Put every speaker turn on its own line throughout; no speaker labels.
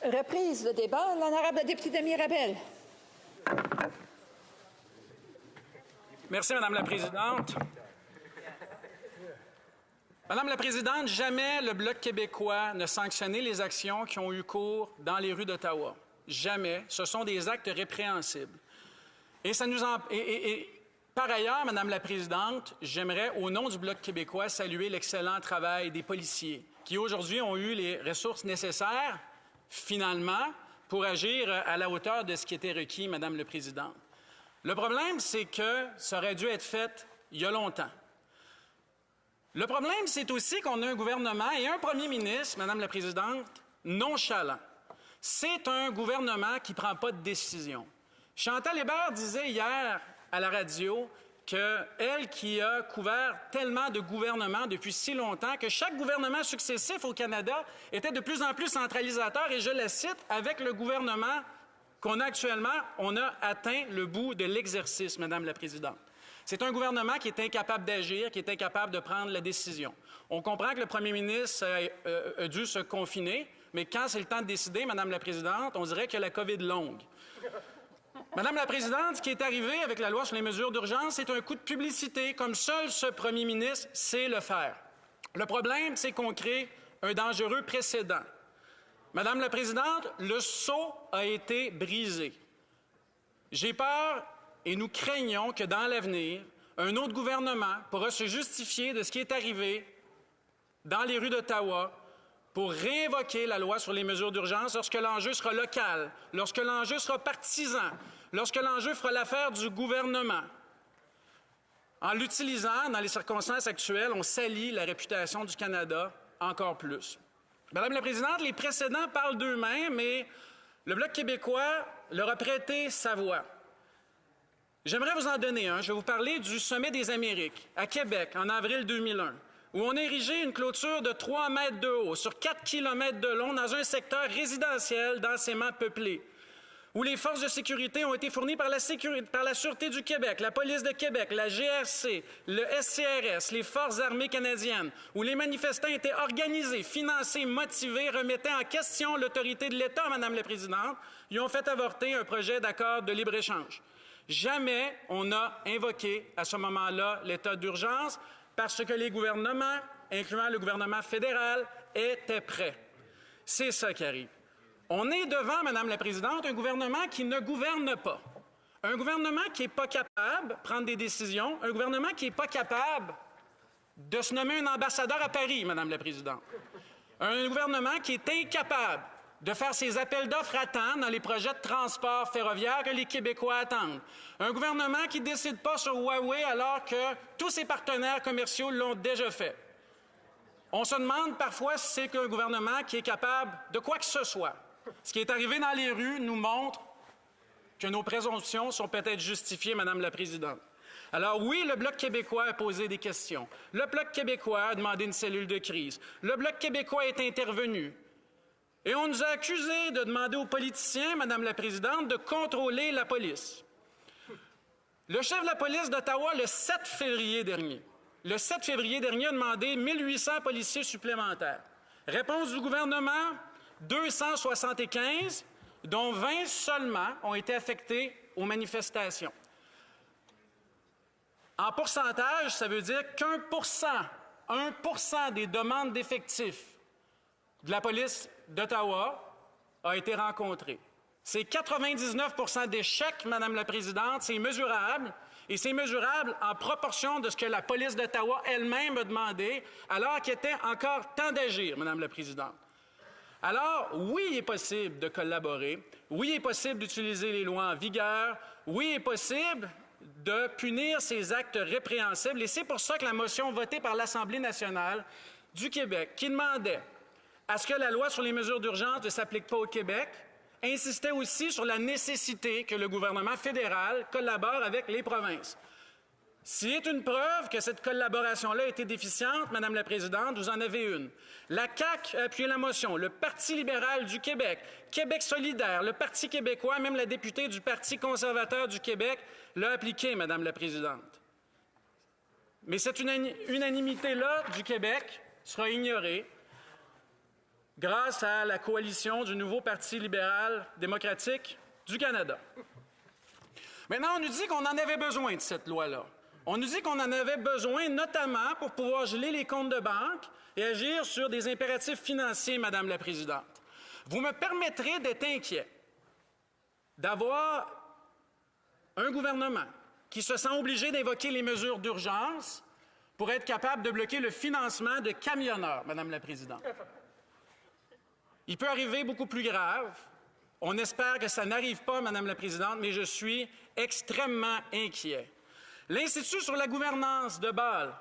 Reprise le débat. L'honorable député de Mirabel.
Merci, Madame la Présidente. Madame la Présidente, jamais le Bloc québécois n'a sanctionné les actions qui ont eu cours dans les rues d'Ottawa. Jamais. Ce sont des actes répréhensibles. Par ailleurs, Madame la Présidente, j'aimerais, au nom du Bloc québécois, saluer l'excellent travail des policiers qui, aujourd'hui, ont eu les ressources nécessaires, finalement, pour agir à la hauteur de ce qui était requis, Madame la Présidente. Le problème, c'est que ça aurait dû être fait il y a longtemps. Le problème, c'est aussi qu'on a un gouvernement et un premier ministre, Madame la Présidente, nonchalant. C'est un gouvernement qui ne prend pas de décision. Chantal Hébert disait hier à la radio qu'elle qui a couvert tellement de gouvernements depuis si longtemps, que chaque gouvernement successif au Canada était de plus en plus centralisateur, et je la cite, avec le gouvernement qu'on a actuellement, on a atteint le bout de l'exercice, Madame la Présidente. C'est un gouvernement qui est incapable d'agir, qui est incapable de prendre la décision. On comprend que le premier ministre a dû se confiner, mais quand c'est le temps de décider, Madame la Présidente, on dirait que la COVID longue. Madame la Présidente, ce qui est arrivé avec la loi sur les mesures d'urgence, c'est un coup de publicité, comme seul ce premier ministre sait le faire. Le problème, c'est qu'on crée un dangereux précédent. Madame la Présidente, le sceau a été brisé. J'ai peur et nous craignons que dans l'avenir, un autre gouvernement pourra se justifier de ce qui est arrivé dans les rues d'Ottawa pour réinvoquer la loi sur les mesures d'urgence lorsque l'enjeu sera local, lorsque l'enjeu sera partisan, lorsque l'enjeu fera l'affaire du gouvernement. En l'utilisant dans les circonstances actuelles, on salit la réputation du Canada encore plus. Madame la Présidente, les précédents parlent d'eux-mêmes et le Bloc québécois leur a prêté sa voix. J'aimerais vous en donner un. Je vais vous parler du Sommet des Amériques, à Québec, en avril 2001, où on a érigé une clôture de 3 mètres de haut sur 4 kilomètres de long dans un secteur résidentiel densément peuplé, où les forces de sécurité ont été fournies par la Sûreté du Québec, la Police de Québec, la GRC, le SCRS, les Forces armées canadiennes, où les manifestants étaient organisés, financés, motivés, remettaient en question l'autorité de l'État, Madame la Présidente. Ils ont fait avorter un projet d'accord de libre-échange. Jamais on n'a invoqué à ce moment-là l'état d'urgence parce que les gouvernements, incluant le gouvernement fédéral, étaient prêts. C'est ça qui arrive. On est devant, Madame la Présidente, un gouvernement qui ne gouverne pas. Un gouvernement qui n'est pas capable de prendre des décisions. Un gouvernement qui n'est pas capable de se nommer un ambassadeur à Paris, Madame la Présidente. Un gouvernement qui est incapable de faire ses appels d'offres à temps dans les projets de transport ferroviaire que les Québécois attendent. Un gouvernement qui ne décide pas sur Huawei alors que tous ses partenaires commerciaux l'ont déjà fait. On se demande parfois si c'est qu'un gouvernement qui est capable de quoi que ce soit. Ce qui est arrivé dans les rues nous montre que nos présomptions sont peut-être justifiées, Madame la Présidente. Alors oui, le Bloc québécois a posé des questions. Le Bloc québécois a demandé une cellule de crise. Le Bloc québécois est intervenu. Et on nous a accusés de demander aux politiciens, Madame la Présidente, de contrôler la police. Le chef de la police d'Ottawa, le 7 février dernier, a demandé 1800 policiers supplémentaires. Réponse du gouvernement, 275, dont 20 seulement ont été affectés aux manifestations. En pourcentage, ça veut dire qu'1% des demandes d'effectifs de la police d'Ottawa a été rencontré. C'est 99% d'échecs, Madame la Présidente, c'est mesurable, et c'est mesurable en proportion de ce que la police d'Ottawa elle-même a demandé, alors qu'il était encore temps d'agir, Madame la Présidente. Alors, oui, il est possible de collaborer, oui, il est possible d'utiliser les lois en vigueur, oui, il est possible de punir ces actes répréhensibles, et c'est pour ça que la motion votée par l'Assemblée nationale du Québec, qui demandait à ce que la loi sur les mesures d'urgence ne s'applique pas au Québec, insistait aussi sur la nécessité que le gouvernement fédéral collabore avec les provinces. S'il est une preuve que cette collaboration-là a été déficiente, Madame la Présidente, vous en avez une. La CAQ a appuyé la motion, le Parti libéral du Québec, Québec solidaire, le Parti québécois, même la députée du Parti conservateur du Québec l'a appliqué, Madame la Présidente. Mais cette unanimité-là du Québec sera ignorée grâce à la coalition du nouveau Parti libéral démocratique du Canada. Maintenant, on nous dit qu'on en avait besoin de cette loi-là. On nous dit qu'on en avait besoin notamment pour pouvoir geler les comptes de banque et agir sur des impératifs financiers, Madame la Présidente. Vous me permettrez d'être inquiet d'avoir un gouvernement qui se sent obligé d'invoquer les mesures d'urgence pour être capable de bloquer le financement de camionneurs, Madame la Présidente. Il peut arriver beaucoup plus grave. On espère que ça n'arrive pas, Madame la Présidente, mais je suis extrêmement inquiet. L'Institut sur la gouvernance de Bâle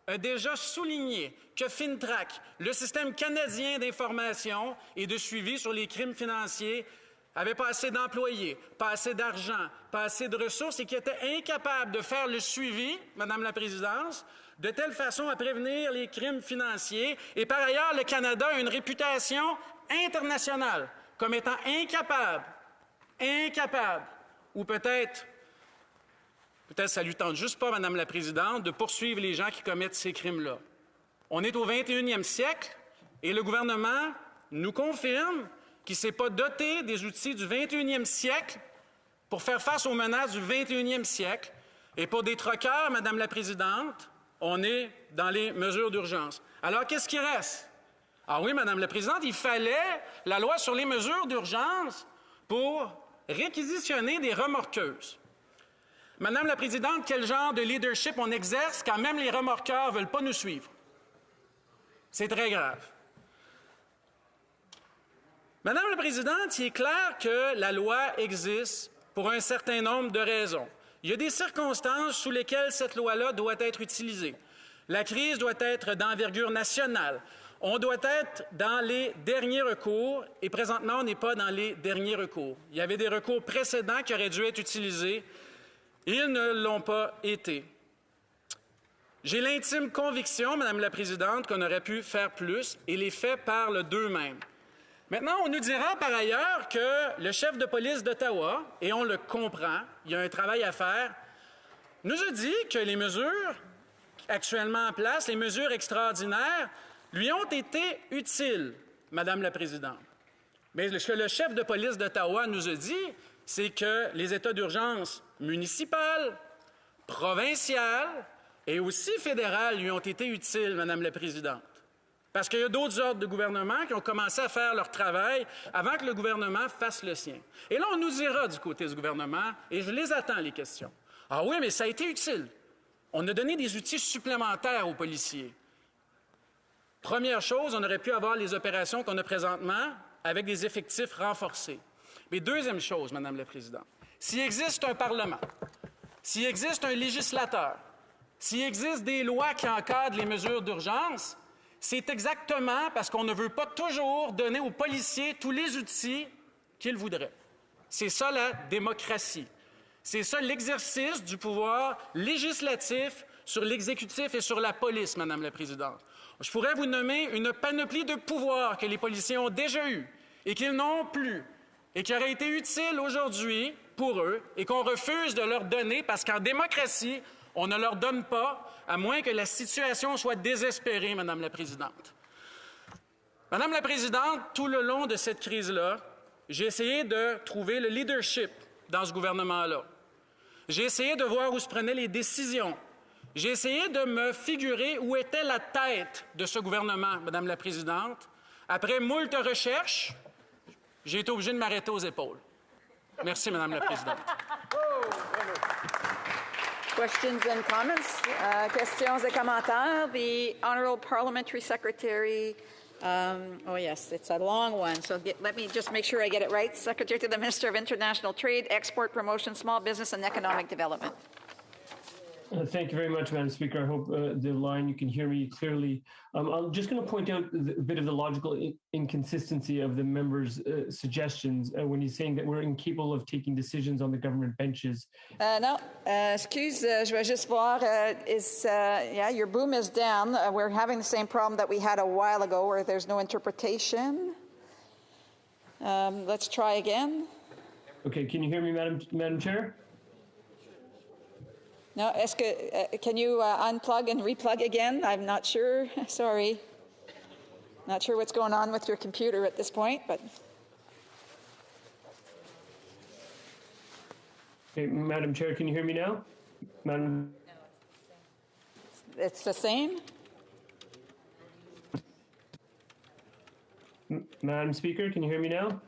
a déjà souligné que FINTRAC, le système canadien d'information et de suivi sur les crimes financiers, avait pas assez d'employés, pas assez d'argent, pas assez de ressources et qui était incapable de faire le suivi, Madame la Présidente, de telle façon à prévenir les crimes financiers. Et par ailleurs, le Canada a une réputation internationale comme étant incapable, ou peut-être ça lui tente juste pas, Madame la Présidente, de poursuivre les gens qui commettent ces crimes-là. On est au 21e siècle et le gouvernement nous confirme qu'il ne s'est pas doté des outils du 21e siècle pour faire face aux menaces du 21e siècle. Et pour des troqueurs, Madame la Présidente, on est dans les mesures d'urgence. Alors, qu'est-ce qui reste? Ah oui, Madame la Présidente, il fallait la loi sur les mesures d'urgence pour réquisitionner des remorqueuses. Madame la Présidente, quel genre de leadership on exerce quand même les remorqueurs ne veulent pas nous suivre? C'est très grave. Madame la Présidente, il est clair que la loi existe pour un certain nombre de raisons. Il y a des circonstances sous lesquelles cette loi-là doit être utilisée. La crise doit être d'envergure nationale. On doit être dans les derniers recours et présentement, on n'est pas dans les derniers recours. Il y avait des recours précédents qui auraient dû être utilisés. Ils ne l'ont pas été. J'ai l'intime conviction, Madame la Présidente, qu'on aurait pu faire plus et les faits parlent d'eux-mêmes. Maintenant, on nous dira par ailleurs que le chef de police d'Ottawa, et on le comprend, il y a un travail à faire, nous a dit que les mesures actuellement en place, les mesures extraordinaires, lui ont été utiles, Madame la Présidente. Mais ce que le chef de police d'Ottawa nous a dit, c'est que les états d'urgence municipales, provinciales et aussi fédérales lui ont été utiles, Madame la Présidente. Parce qu'il y a d'autres ordres de gouvernement qui ont commencé à faire leur travail avant que le gouvernement fasse le sien. Et là, on nous dira du côté du gouvernement, et je les attends, les questions. Ah oui, mais ça a été utile. On a donné des outils supplémentaires aux policiers. Première chose, on aurait pu avoir les opérations qu'on a présentement avec des effectifs renforcés. Mais deuxième chose, Madame la Présidente, s'il existe un Parlement, s'il existe un législateur, s'il existe des lois qui encadrent les mesures d'urgence, c'est exactement parce qu'on ne veut pas toujours donner aux policiers tous les outils qu'ils voudraient. C'est ça la démocratie. C'est ça l'exercice du pouvoir législatif sur l'exécutif et sur la police, Madame la Présidente. Je pourrais vous nommer une panoplie de pouvoirs que les policiers ont déjà eus et qu'ils n'ont plus et qui auraient été utiles aujourd'hui pour eux et qu'on refuse de leur donner parce qu'en démocratie, on ne leur donne pas, à moins que la situation soit désespérée, Madame la Présidente. Madame la Présidente, tout le long de cette crise-là, j'ai essayé de trouver le leadership dans ce gouvernement-là. J'ai essayé de voir où se prenaient les décisions. J'ai essayé de me figurer où était la tête de ce gouvernement, Madame la Présidente. Après moult recherches, j'ai été obligé de m'arrêter aux épaules. Merci, Madame la Présidente.
Questions and comments? Questions et commentaires? The Honourable Parliamentary Secretary, oh yes, it's a long one, so let me just make sure I get it right. Secretary to the Minister of International Trade, Export Promotion, Small Business and Economic Development.
Thank you very much, Madam Speaker. I hope the line, you can hear me clearly. I'm just going to point out a bit of the logical inconsistency of the members' suggestions when he's saying that we're incapable of taking decisions on the government benches.
Non, excuse, je vais juste voir. Yeah, your boom is down. We're having the same problem that we had a while ago where there's no interpretation. Let's try again.
Okay, can you hear me, Madam Chair?
No, can you unplug and replug again? I'm not sure. Sorry. Not sure what's going on with your computer at this point, but
Okay, Madam Chair, can you hear me now? Madam,
it's the same.
Madam Speaker, can you hear me now?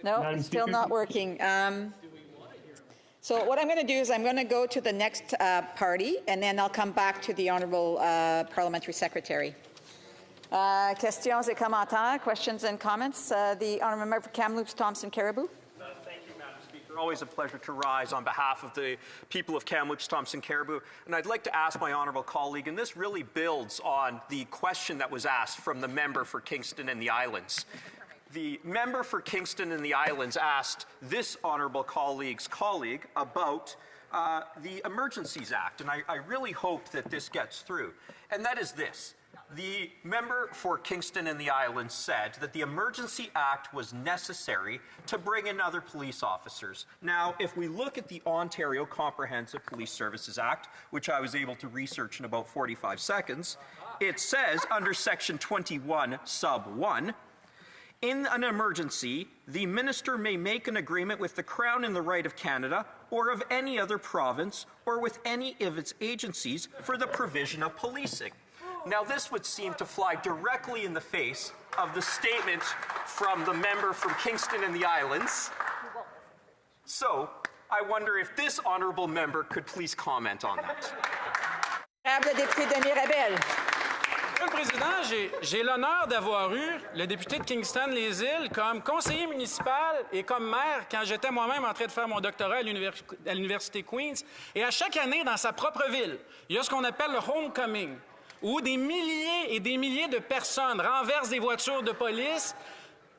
No,
Madam
it's still
Speaker?
not working. So what I'm going to do is I'm going to go to the next party, and then I'll come back to the Honourable Parliamentary Secretary. Questions et commentaires, questions and comments. The Honourable Member for Kamloops, Thompson Caribou.
Thank you, Madam Speaker. Always a pleasure to rise on behalf of the people of Kamloops, Thompson Caribou. And I'd like to ask my honourable colleague, and this really builds on the question that was asked from the member for Kingston and the Islands. The member for Kingston and the Islands asked this honourable colleague's colleague about the Emergencies Act, and I really hope that this gets through. And that is this. The member for Kingston and the Islands said that the Emergency Act was necessary to bring in other police officers. Now, if we look at the Ontario Comprehensive Police Services Act, which I was able to research in about 45 seconds, it says under Section 21, Sub 1, in an emergency, the minister may make an agreement with the Crown in the right of Canada or of any other province or with any of its agencies for the provision of policing. Now, this would seem to fly directly in the face of the statement from the member from Kingston and the Islands. So, I wonder if this honourable member could please comment on that.
Honorable député Denis Rabel.
Monsieur le Président, j'ai l'honneur d'avoir eu le député de Kingston-les-Îles comme conseiller municipal et comme maire quand j'étais moi-même en train de faire mon doctorat à l'Université Queen's. Et à chaque année, dans sa propre ville, il y a ce qu'on appelle le homecoming, où des milliers et des milliers de personnes renversent des voitures de police,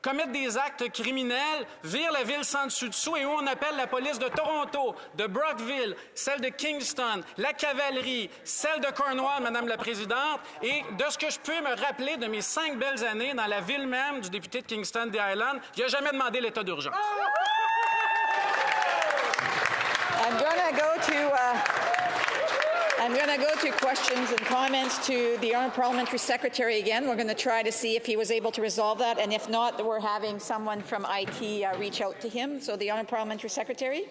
commettent des actes criminels, virent la ville sans dessus-dessous et où on appelle la police de Toronto, de Brockville, celle de Kingston, la cavalerie, celle de Cornwall, Madame la Présidente, et de ce que je peux me rappeler de mes 5 belles années dans la ville même du député de Kingston des Highlands, qui n'a jamais demandé l'état d'urgence.
I'm going to go to questions and comments to the Honourable Parliamentary Secretary again. We're going to try to see if he was able to resolve that, and if not, we're having someone from IT reach out to him. So the Honourable Parliamentary Secretary.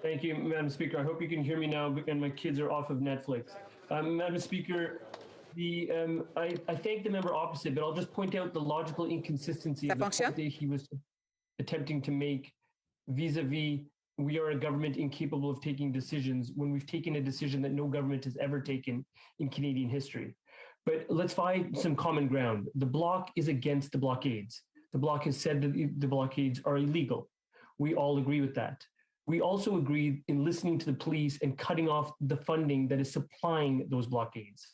Thank you, Madam Speaker. I hope you can hear me now, and my kids are off of Netflix. Madam Speaker, I thank the member opposite, but I'll just point out the logical inconsistency of the point that he was attempting to make vis-a-vis we are a government incapable of taking decisions when we've taken a decision that no government has ever taken in Canadian history. But let's find some common ground. The Bloc is against the blockades. The Bloc has said that the blockades are illegal. We all agree with that. We also agree in listening to the police and cutting off the funding that is supplying those blockades.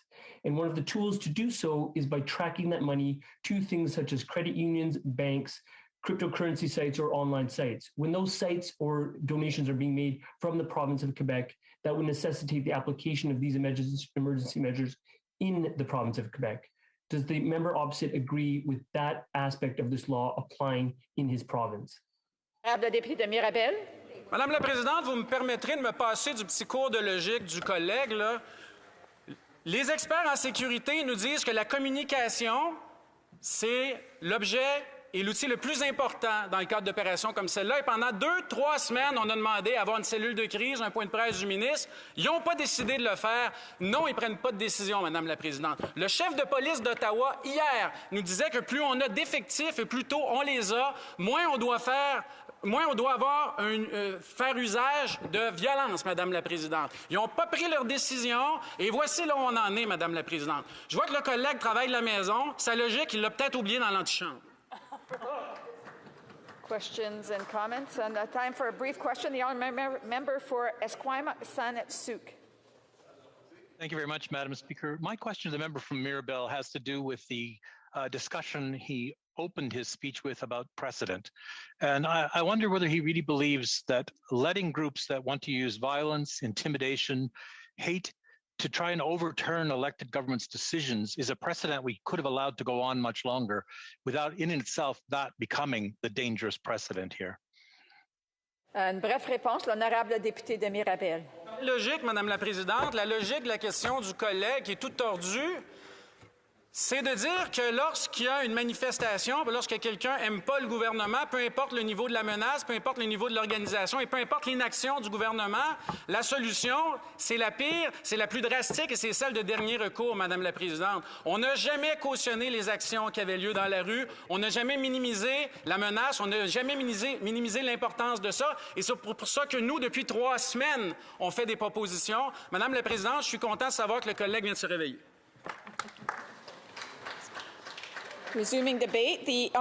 And one of the tools to do so is by tracking that money to things such as credit unions, banks, cryptocurrency sites or online sites. When those sites or donations are being made from the province of Quebec, that would necessitate the application of these emergency measures in the province of Quebec. Does the member opposite agree with that aspect of this law applying in his province?
Madame la députée Mirabel.
Madame la Présidente, vous me permettrez de me passer du petit cours de logique du collègue, là. Les experts en sécurité nous disent que la communication, c'est l'objet et l'outil le plus important dans le cadre d'opérations comme celle-là. Et pendant 2-3 semaines, on a demandé à avoir une cellule de crise, un point de presse du ministre. Ils n'ont pas décidé de le faire. Non, ils ne prennent pas de décision, Madame la Présidente. Le chef de police d'Ottawa, hier, nous disait que plus on a d'effectifs et plus tôt on les a, moins on doit faire usage de violence, Madame la Présidente. Ils n'ont pas pris leur décision et voici là où on en est, Madame la Présidente. Je vois que le collègue travaille de la maison. Sa logique, il l'a peut-être oublié dans l'antichambre.
Questions and comments, and time for a brief question. The honourable member for Esquimalt-Saanich-Sooke.
Thank you very much, Madam Speaker. My question to the member from Mirabel has to do with the discussion he opened his speech with about precedent. And I wonder whether he really believes that letting groups that want to use violence, intimidation, hate to try and overturn elected government's decisions is a precedent we could have allowed to go on much longer without in itself that becoming the dangerous precedent here.
Une brève réponse, l'honorable député de Mirabel.
Logique, Madame la Présidente, la logique de la question du collègue qui est toute tordue, c'est de dire que lorsqu'il y a une manifestation, lorsque quelqu'un n'aime pas le gouvernement, peu importe le niveau de la menace, peu importe le niveau de l'organisation et peu importe l'inaction du gouvernement, la solution, c'est la pire, c'est la plus drastique et c'est celle de dernier recours, Madame la Présidente. On n'a jamais cautionné les actions qui avaient lieu dans la rue, on n'a jamais minimisé la menace, on n'a jamais minimisé l'importance de ça et c'est pour ça que nous, depuis 3 semaines, on fait des propositions. Madame la Présidente, je suis content de savoir que le collègue vient de se réveiller.
Resuming debate, the